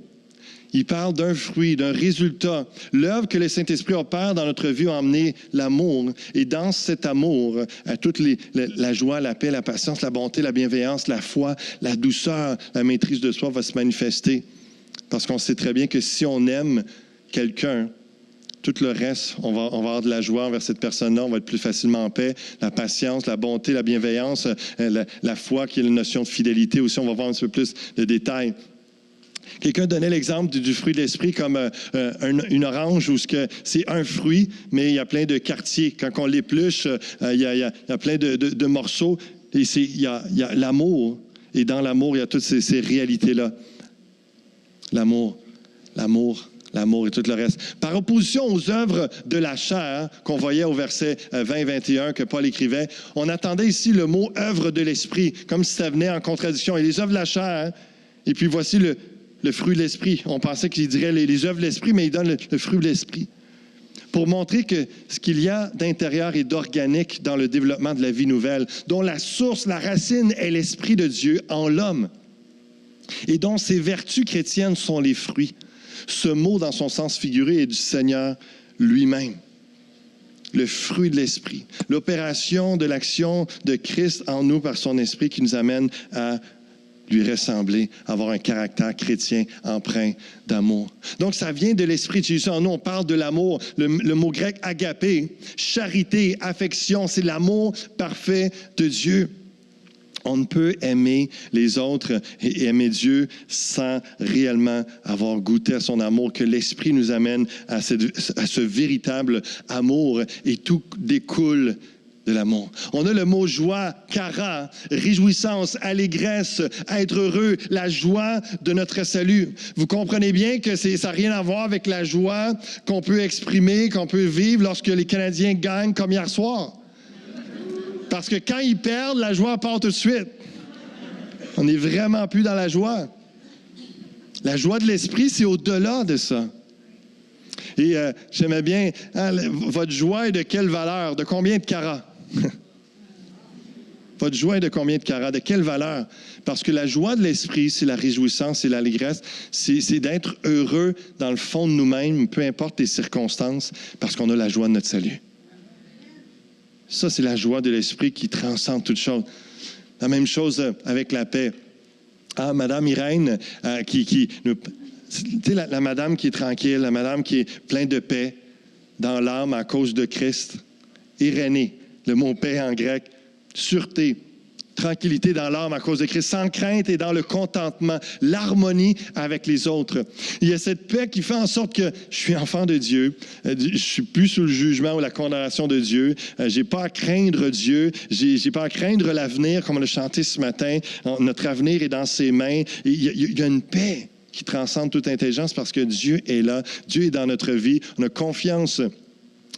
Il parle d'un fruit, d'un résultat. L'œuvre que le Saint-Esprit opère dans notre vie a emmené l'amour. Et dans cet amour, toute la joie, la paix, la patience, la bonté, la bienveillance, la foi, la douceur, la maîtrise de soi va se manifester. Parce qu'on sait très bien que si on aime quelqu'un, tout le reste, on va avoir de la joie envers cette personne-là, on va être plus facilement en paix, la patience, la bonté, la bienveillance, la foi qui est la notion de fidélité aussi, on va voir un petit peu plus de détails. Quelqu'un donnait l'exemple du fruit de l'esprit comme une orange où c'est un fruit, mais il y a plein de quartiers. Quand on l'épluche, il y a plein de morceaux et il y a l'amour. Et dans l'amour, il y a toutes ces réalités-là. L'amour et tout le reste. Par opposition aux œuvres de la chair, qu'on voyait au verset 20 et 21 que Paul écrivait, on attendait ici le mot « œuvre de l'esprit », comme si ça venait en contradiction. Et les œuvres de la chair, et puis voici le fruit de l'esprit. On pensait qu'il dirait les œuvres de l'esprit, mais il donne le fruit de l'esprit. Pour montrer que ce qu'il y a d'intérieur et d'organique dans le développement de la vie nouvelle, dont la source, la racine est l'Esprit de Dieu en l'homme, et dont ses vertus chrétiennes sont les fruits. Ce mot, dans son sens figuré, est du Seigneur lui-même. Le fruit de l'Esprit. L'opération de l'action de Christ en nous par son Esprit qui nous amène à lui ressembler, avoir un caractère chrétien empreint d'amour. Donc, ça vient de l'Esprit de Jésus en nous. On parle de l'amour. Le mot grec agapé, charité, affection, c'est l'amour parfait de Dieu. On ne peut aimer les autres et aimer Dieu sans réellement avoir goûté à son amour, que l'Esprit nous amène à ce véritable amour et tout découle de l'amour. On a le mot joie, chara, réjouissance, allégresse, être heureux, la joie de notre salut. Vous comprenez bien que ça n'a rien à voir avec la joie qu'on peut exprimer, qu'on peut vivre lorsque les Canadiens gagnent comme hier soir. Parce que quand ils perdent, la joie part tout de suite. On n'est vraiment plus dans la joie. La joie de l'esprit, c'est au-delà de ça. Et j'aimais bien, votre joie est de quelle valeur? De combien de carats? Votre joie est de combien de carats? De quelle valeur? Parce que la joie de l'esprit, c'est la réjouissance, c'est l'allégresse, c'est d'être heureux dans le fond de nous-mêmes, peu importe les circonstances, parce qu'on a la joie de notre salut. Ça, c'est la joie de l'esprit qui transcende toute chose. La même chose avec la paix. Ah, Madame Irène, tu sais, la madame qui est tranquille, la madame qui est pleine de paix dans l'âme à cause de Christ. Irénée, le mot paix en grec, sûreté, Tranquillité dans l'âme à cause de Christ, sans crainte et dans le contentement, l'harmonie avec les autres. Il y a cette paix qui fait en sorte que je suis enfant de Dieu, je suis plus sous le jugement ou la condamnation de Dieu, j'ai pas à craindre Dieu, j'ai pas à craindre l'avenir, comme on l'a chanté ce matin, notre avenir est dans ses mains. Il y a une paix qui transcende toute intelligence parce que Dieu est là, Dieu est dans notre vie, on a confiance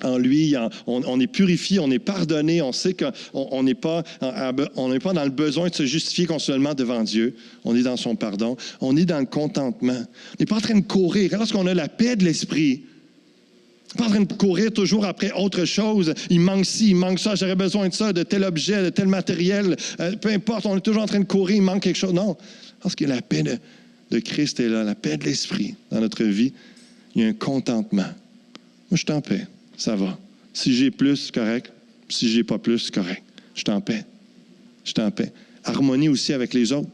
en lui, on est purifié, on est pardonné, on sait qu'on n'est pas dans le besoin de se justifier continuellement devant Dieu. On est dans son pardon, on est dans le contentement. On n'est pas en train de courir. Lorsqu'on a la paix de l'esprit, on n'est pas en train de courir toujours après autre chose. Il manque ci, il manque ça, j'aurais besoin de ça, de tel objet, de tel matériel. Peu importe, on est toujours en train de courir, il manque quelque chose. Non, parce que la paix de Christ est là, la paix de l'esprit dans notre vie, il y a un contentement. Moi, je suis en paix. Ça va. Si j'ai plus, c'est correct. Si j'ai pas plus, c'est correct. Je suis en paix. Je suis en paix. Harmonie aussi avec les autres.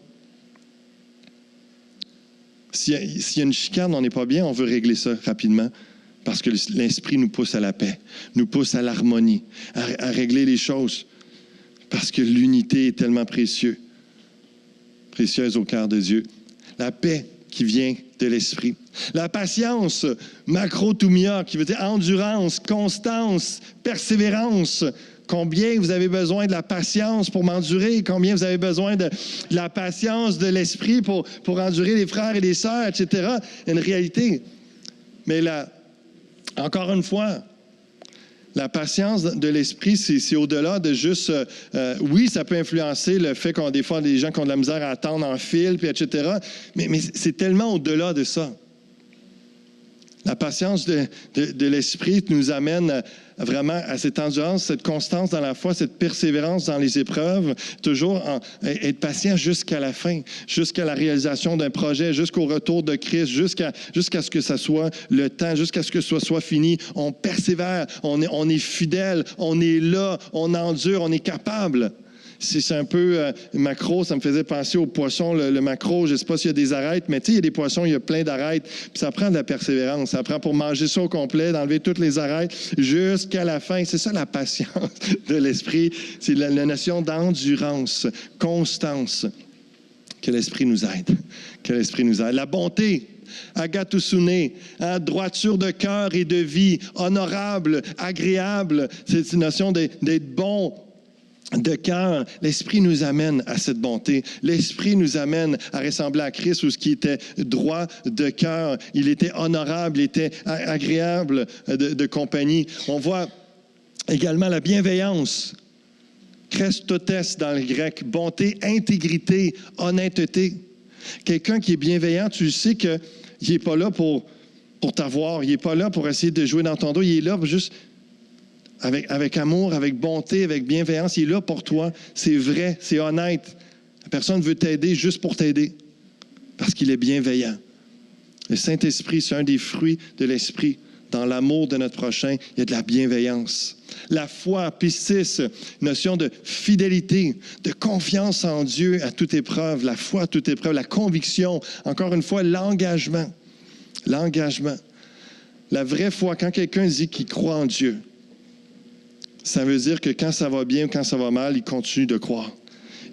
S'il y a une chicane, on n'est pas bien, on veut régler ça rapidement parce que l'Esprit nous pousse à la paix, nous pousse à l'harmonie, à régler les choses parce que l'unité est tellement précieuse au cœur de Dieu. La paix qui vient de l'Esprit. La patience, macrothumia, qui veut dire endurance, constance, persévérance. Combien vous avez besoin de la patience pour m'endurer? Combien vous avez besoin de la patience de l'Esprit pour endurer les frères et les sœurs, etc. Une réalité. Mais encore une fois, la patience de l'esprit, c'est au-delà de juste... oui, ça peut influencer le fait qu'on des fois des gens qui ont de la misère à attendre en file, puis etc. Mais c'est tellement au-delà de ça. La patience de l'esprit nous amène vraiment à cette endurance, cette constance dans la foi, cette persévérance dans les épreuves, toujours être patient jusqu'à la fin, jusqu'à la réalisation d'un projet, jusqu'au retour de Christ, jusqu'à ce que ça soit le temps, jusqu'à ce que ce soit fini. On persévère, on est fidèle, on est là, on endure, on est capable. C'est un peu maquereau, ça me faisait penser au poisson, le maquereau, je ne sais pas s'il y a des arêtes, mais tu sais, il y a des poissons, il y a plein d'arêtes, puis ça prend de la persévérance, ça prend pour manger ça au complet, d'enlever toutes les arêtes jusqu'à la fin. C'est ça la patience de l'esprit, c'est la notion d'endurance, constance, que l'esprit nous aide, que l'esprit nous aide. La bonté, agathosune, droiture de cœur et de vie, honorable, agréable, c'est une notion d'être bon, de cœur. L'Esprit nous amène à cette bonté. L'Esprit nous amène à ressembler à Christ où ce qui était droit de cœur, il était honorable, il était agréable de compagnie. On voit également la bienveillance. Christotes dans le grec. Bonté, intégrité, honnêteté. Quelqu'un qui est bienveillant, tu sais qu'il n'est pas là pour t'avoir, il n'est pas là pour essayer de jouer dans ton dos, il est là pour juste... Avec amour, avec bonté, avec bienveillance, il est là pour toi. C'est vrai, c'est honnête. La personne veut t'aider juste pour t'aider, parce qu'il est bienveillant. Le Saint-Esprit, c'est un des fruits de l'Esprit. Dans l'amour de notre prochain, il y a de la bienveillance. La foi, pistis, notion de fidélité, de confiance en Dieu à toute épreuve. La foi à toute épreuve, la conviction, encore une fois, l'engagement. L'engagement. La vraie foi, quand quelqu'un dit qu'il croit en Dieu, ça veut dire que quand ça va bien ou quand ça va mal, il continue de croire.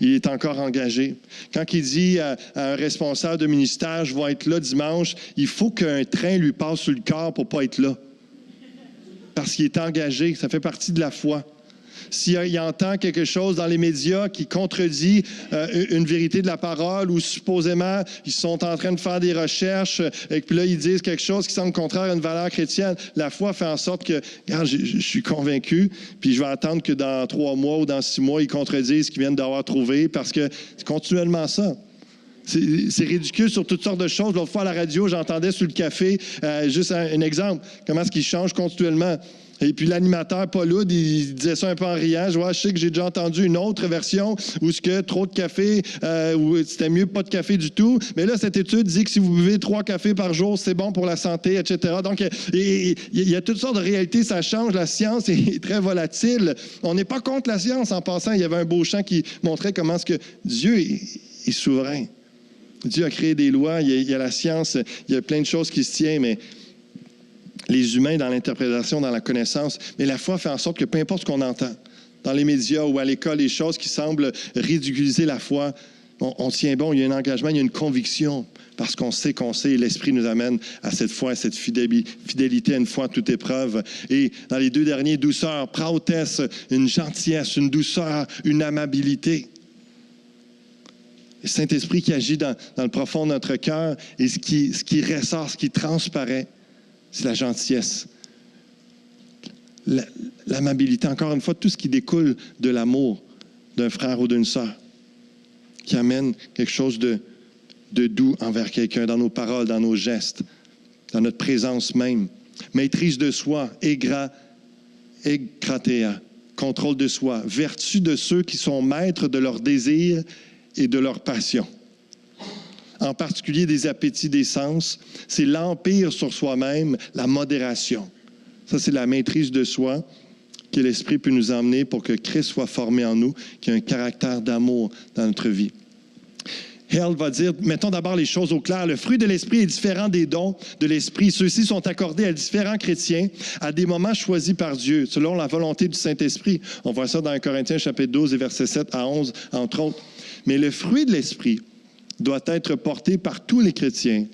Il est encore engagé. Quand il dit à un responsable de ministère, je vais être là dimanche, il faut qu'un train lui passe sur le corps pour ne pas être là. Parce qu'il est engagé, ça fait partie de la foi. S'il entend quelque chose dans les médias qui contredit une vérité de la parole ou supposément ils sont en train de faire des recherches et puis là ils disent quelque chose qui semble contraire à une valeur chrétienne, la foi fait en sorte que, regarde, je suis convaincu, puis je vais attendre que dans 3 mois ou dans 6 mois, ils contredisent ce qu'ils viennent d'avoir trouvé parce que c'est continuellement ça. C'est ridicule sur toutes sortes de choses. L'autre fois à la radio, j'entendais sur le café, juste un exemple, comment est-ce qu'ils changent continuellement. Et puis l'animateur Paul Hood, il disait ça un peu en riant. Je sais que j'ai déjà entendu une autre version où ce que trop de café, où c'était mieux pas de café du tout. Mais là, cette étude dit que si vous buvez 3 cafés par jour, c'est bon pour la santé, etc. Donc, il y a toutes sortes de réalités, ça change. La science est très volatile. On n'est pas contre la science. En passant, il y avait un beau chant qui montrait comment est-ce que Dieu est souverain. Dieu a créé des lois, il y a la science, il y a plein de choses qui se tiennent, mais les humains dans l'interprétation, dans la connaissance, mais la foi fait en sorte que peu importe ce qu'on entend dans les médias ou à l'école des choses qui semblent ridiculiser la foi, on tient bon, il y a un engagement, il y a une conviction, parce qu'on sait, et l'Esprit nous amène à cette foi, à cette fidélité à une foi à toute épreuve. Et dans les 2 derniers, douceur, praotesse, une gentillesse, une douceur, une amabilité. Le Saint-Esprit qui agit dans le profond de notre cœur, et ce qui ressort, ce qui transparaît, c'est la gentillesse. L'amabilité, encore une fois, tout ce qui découle de l'amour d'un frère ou d'une sœur, qui amène quelque chose de doux envers quelqu'un, dans nos paroles, dans nos gestes, dans notre présence même. Maîtrise de soi, ekratéa, contrôle de soi, vertu de ceux qui sont maîtres de leurs désirs et de leurs passions. En particulier des appétits des sens, c'est l'empire sur soi-même, la modération. Ça, c'est la maîtrise de soi que l'Esprit peut nous emmener pour que Christ soit formé en nous, qu'il y ait un caractère d'amour dans notre vie. Held va dire, mettons d'abord les choses au clair. Le fruit de l'Esprit est différent des dons de l'Esprit. Ceux-ci sont accordés à différents chrétiens à des moments choisis par Dieu, selon la volonté du Saint-Esprit. On voit ça dans 1 Corinthiens chapitre 12 et versets 7 à 11, entre autres. Mais le fruit de l'Esprit doit être porté par tous les chrétiens,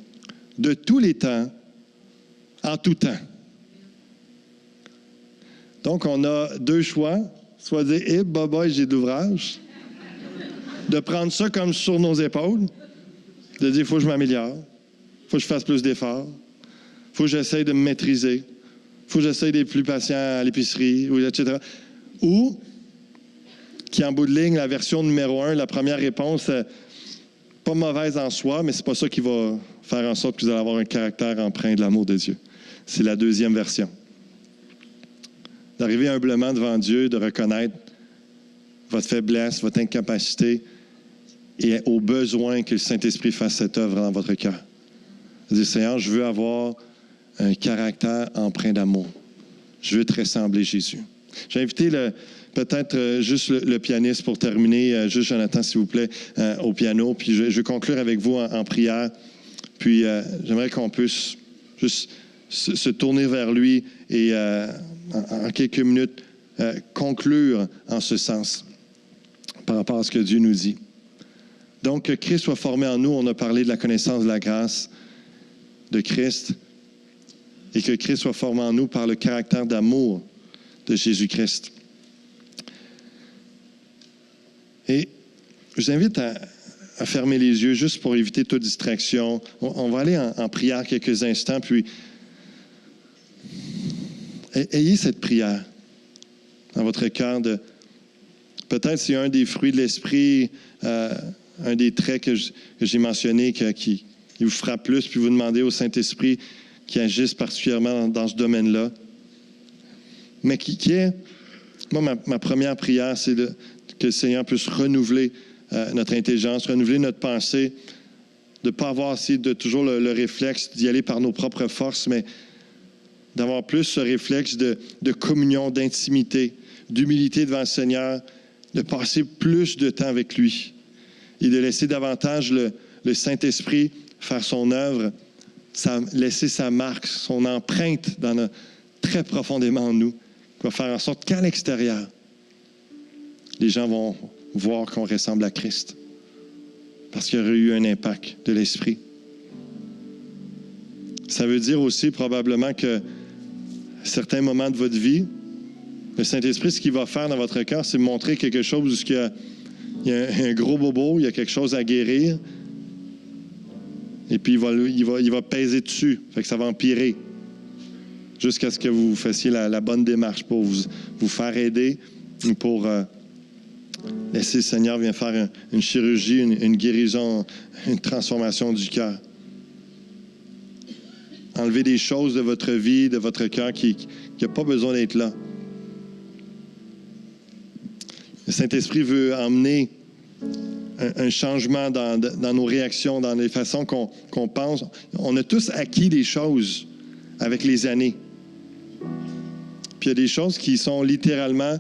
de tous les temps, en tout temps. Donc, on a 2 choix. Soit dire, j'ai de l'ouvrage. De prendre ça comme sur nos épaules. De dire, il faut que je m'améliore. Il faut que je fasse plus d'efforts. Il faut que j'essaye de me maîtriser. Il faut que j'essaye d'être plus patient à l'épicerie, etc. Ou, qui en bout de ligne, la version numéro 1, la première réponse, pas mauvaise en soi, mais c'est pas ça qui va faire en sorte que vous allez avoir un caractère empreint de l'amour de Dieu. C'est la deuxième version. D'arriver humblement devant Dieu, de reconnaître votre faiblesse, votre incapacité et au besoin que le Saint-Esprit fasse cette œuvre dans votre cœur. De dire, Seigneur, je veux avoir un caractère empreint d'amour. Je veux te ressembler, Jésus. J'ai invité peut-être juste le pianiste pour terminer, juste Jonathan, s'il vous plaît, au piano. Puis je vais conclure avec vous en prière. Puis j'aimerais qu'on puisse juste se tourner vers lui et en quelques minutes conclure en ce sens par rapport à ce que Dieu nous dit. Donc, que Christ soit formé en nous. On a parlé de la connaissance de la grâce de Christ et que Christ soit formé en nous par le caractère d'amour de Jésus-Christ. Et je vous invite à fermer les yeux juste pour éviter toute distraction. On va aller en prière quelques instants, puis ayez cette prière dans votre cœur. Peut-être c'est un des fruits de l'Esprit, un des traits que j'ai mentionné qui vous frappe plus, puis vous demandez au Saint-Esprit qui agisse particulièrement dans ce domaine-là. Mais qui est, moi, ma première prière, c'est que le Seigneur puisse renouveler notre intelligence, renouveler notre pensée, de ne pas avoir aussi toujours le réflexe d'y aller par nos propres forces, mais d'avoir plus ce réflexe de communion, d'intimité, d'humilité devant le Seigneur, de passer plus de temps avec lui et de laisser davantage le Saint-Esprit faire son œuvre, laisser sa marque, son empreinte très profondément en nous, qui va faire en sorte qu'à l'extérieur, les gens vont voir qu'on ressemble à Christ parce qu'il y aurait eu un impact de l'Esprit. Ça veut dire aussi probablement que à certains moments de votre vie, le Saint-Esprit, ce qu'il va faire dans votre cœur, c'est montrer quelque chose où il y a un gros bobo, il y a quelque chose à guérir, et puis il va peser dessus, fait que ça va empirer, jusqu'à ce que vous fassiez la bonne démarche pour vous faire aider, pour laisser le Seigneur venir faire une chirurgie, une guérison, une transformation du cœur. Enlever des choses de votre vie, de votre cœur qui n'a pas besoin d'être là. Le Saint-Esprit veut emmener un changement dans nos réactions, dans les façons qu'on pense. On a tous acquis des choses avec les années. Puis il y a des choses qui sont littéralement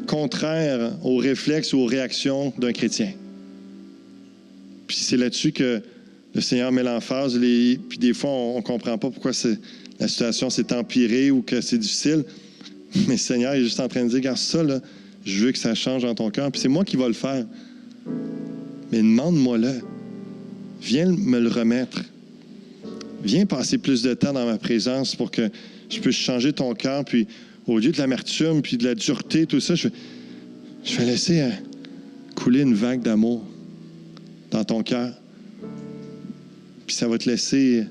contraires aux réflexes ou aux réactions d'un chrétien. Puis c'est là-dessus que le Seigneur met l'emphase, puis des fois, on ne comprend pas pourquoi la situation s'est empirée ou que c'est difficile. Mais le Seigneur est juste en train de dire, regarde ça, là, Je veux que ça change dans ton cœur. Puis c'est moi qui vais le faire. Mais demande-moi-le. Viens me le remettre. Viens passer plus de temps dans ma présence pour que je puisse changer ton cœur. Puis au lieu de l'amertume, puis de la dureté, tout ça, je vais laisser couler une vague d'amour dans ton cœur. Puis ça va te laisser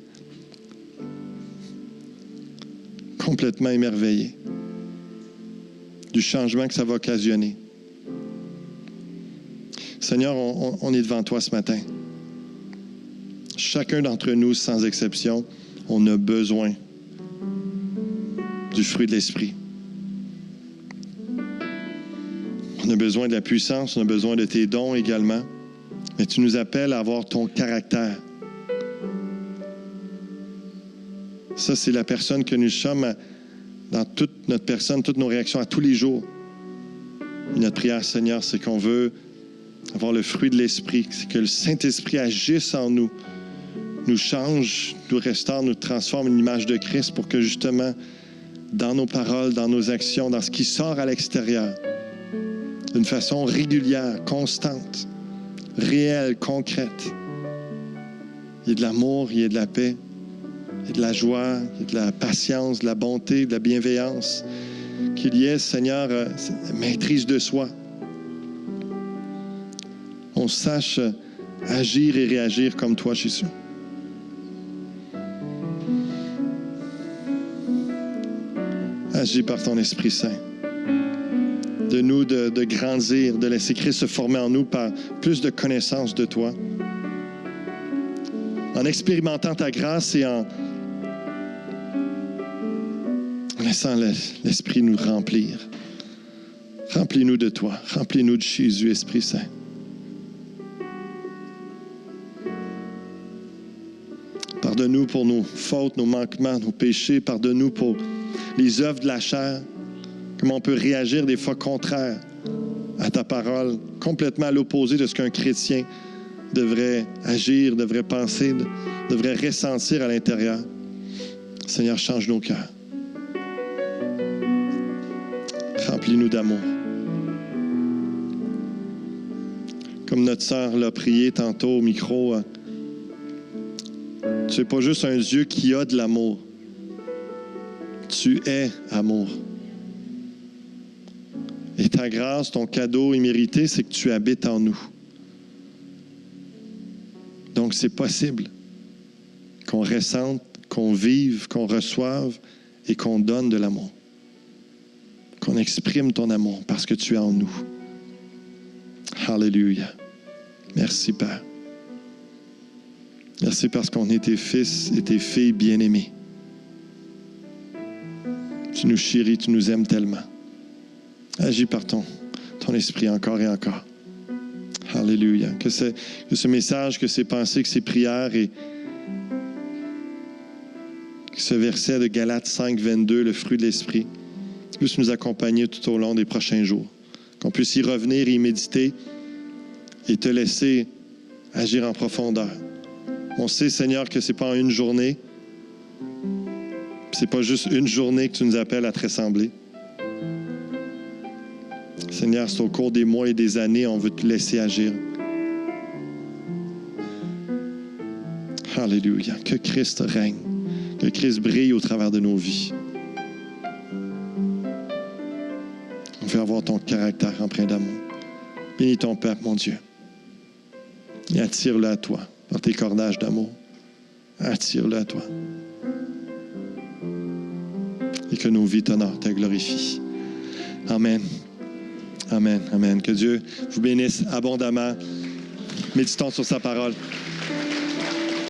complètement émerveillé du changement que ça va occasionner. Seigneur, on est devant toi ce matin. Chacun d'entre nous, sans exception, on a besoin du fruit de l'Esprit. On a besoin de la puissance, on a besoin de tes dons également. Mais tu nous appelles à avoir ton caractère. Ça, c'est la personne que nous sommes dans toute notre personne, toutes nos réactions à tous les jours. Notre prière, Seigneur, c'est qu'on veut avoir le fruit de l'Esprit, c'est que le Saint-Esprit agisse en nous, nous change, nous restaure, nous transforme une image de Christ pour que justement, dans nos paroles, dans nos actions, dans ce qui sort à l'extérieur, d'une façon régulière, constante, réelle, concrète, il y a de l'amour, il y a de la paix, il y a de la joie, il y a de la patience, de la bonté, de la bienveillance, qu'il y ait, Seigneur, maîtrise de soi. On sache agir et réagir comme toi, Jésus. Agis par ton Esprit Saint. De nous de grandir, de laisser Christ se former en nous par plus de connaissance de toi. En expérimentant ta grâce et en laissant l'Esprit nous remplir. Remplis-nous de toi. Remplis-nous de Jésus, Esprit Saint. Pardonne-nous pour nos fautes, nos manquements, nos péchés. Pardonne-nous pour les œuvres de la chair. Comment on peut réagir des fois contraire à ta parole, complètement à l'opposé de ce qu'un chrétien devrait agir, devrait penser, devrait ressentir à l'intérieur. Seigneur, change nos cœurs. Remplis-nous d'amour. Comme notre sœur l'a prié tantôt au micro, tu n'es pas juste un Dieu qui a de l'amour. Tu es amour. Et ta grâce, ton cadeau immérité, c'est que tu habites en nous. Donc, c'est possible qu'on ressente, qu'on vive, qu'on reçoive et qu'on donne de l'amour. Qu'on exprime ton amour parce que tu es en nous. Alléluia. Merci, Père. Merci parce qu'on est tes fils et tes filles bien-aimés. Tu nous chéris, tu nous aimes tellement. Agis par ton esprit encore et encore. Alléluia. Que ce message, que ces pensées, que ces prières et que ce verset de Galates 5, 22, le fruit de l'esprit, puisse nous accompagner tout au long des prochains jours. Qu'on puisse y revenir, y méditer et te laisser agir en profondeur. On sait, Seigneur, que ce n'est pas en une journée. Ce n'est pas juste une journée que tu nous appelles à te ressembler. Seigneur, c'est au cours des mois et des années, on veut te laisser agir. Alléluia. Que Christ règne. Que Christ brille au travers de nos vies. On veut avoir ton caractère empreint d'amour. Bénis ton Père, mon Dieu. Et attire-le à toi par tes cordages d'amour. Attire-le à toi. Et que nos vies t'honorent, te glorifient. Amen. Amen. Amen. Que Dieu vous bénisse abondamment. Méditons sur sa parole.